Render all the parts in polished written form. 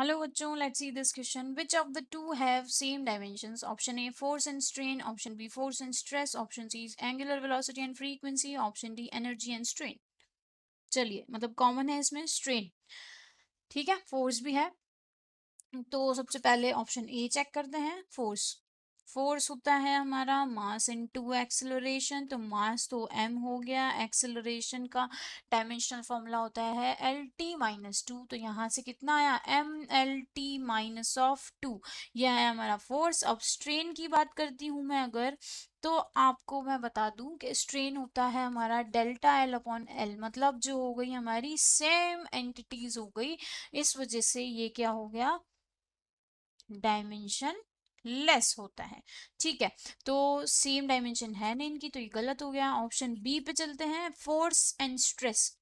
Hello बच्चों, let's see this question. Which of the two have same dimensions? Option A force and strain, option B force and stress, option C is angular velocity and frequency, option D energy and strain. चलिए मतलब common है इसमें strain. ठीक है, force भी है. तो सबसे पहले ऑप्शन ए चेक करते हैं. फोर्स फोर्स होता है हमारा मास इनटू एक्सेलरेशन. तो मास तो m हो गया. एक्सेलरेशन का डायमेंशनल फॉर्मूला होता है LT-2. तो यहाँ से कितना आया MLT-2. यह है हमारा फोर्स. अब स्ट्रेन की बात करती हूँ मैं अगर, तो आपको मैं बता दूं कि स्ट्रेन होता है हमारा डेल्टा L अपॉन L. मतलब जो हो गई हमारी सेम एंटिटीज हो गई, इस वजह से ये क्या हो गया, डायमेंशन लेस होता है. ठीक है, तो सेम डायमेंशन है नहीं इनकी, तो ये गलत हो गया. ऑप्शन बी पे चलते हैं. Force and stress.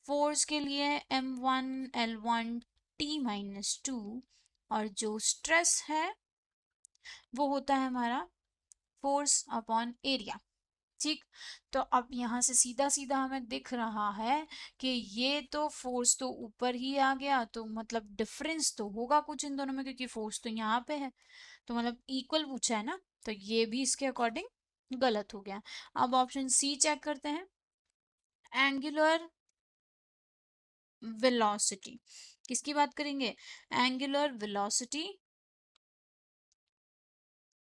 फोर्स के लिए M1L1T-2 और जो स्ट्रेस है वो होता है हमारा फोर्स अपॉन एरिया. ठीक, तो अब यहाँ से सीधा सीधा हमें दिख रहा है कि ये तो फोर्स तो ऊपर ही आ गया, तो मतलब डिफरेंस तो होगा कुछ इन दोनों में, क्योंकि फोर्स तो यहाँ पे है. तो मतलब इक्वल पूछा है ना, तो ये भी इसके अकॉर्डिंग गलत हो गया. अब ऑप्शन सी चेक करते हैं. एंगुलर वेलोसिटी, किसकी बात करेंगे, एंगुलर वेलोसिटी.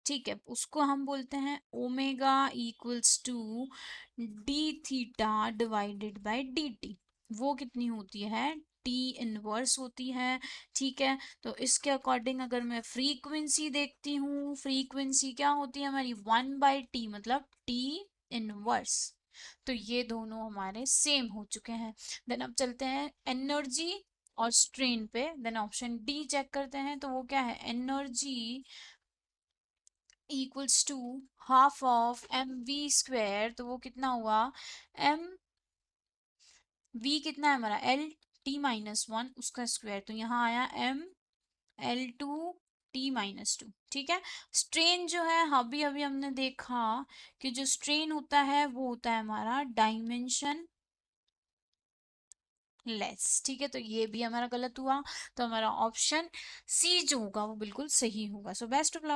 ठीक है, उसको हम बोलते हैं omega equals to d theta divided by d t. वो कितनी होती है, टी इनवर्स होती है. ठीक है, तो इसके अकॉर्डिंग अगर मैं फ्रीक्वेंसी देखती हूँ, फ्रीक्वेंसी क्या होती है हमारी 1/t, मतलब टी इनवर्स. तो ये दोनों हमारे सेम हो चुके हैं. देन अब चलते हैं एनर्जी और स्ट्रेन पे. देन ऑप्शन डी चेक करते हैं, तो वो क्या है, energy equals to half of m v square. तो वो कितना हुआ, एम वी कितना है हमारा LT-1 उसका स्क्वायर. तो यहाँ आया ML2T-2. ठीक है, स्ट्रेन जो है अभी अभी हमने देखा कि जो स्ट्रेन होता है वो होता है हमारा डायमेंशन लेस. ठीक है, तो ये भी हमारा गलत हुआ. तो हमारा ऑप्शन सी जो होगा वो बिल्कुल सही होगा. So best of luck.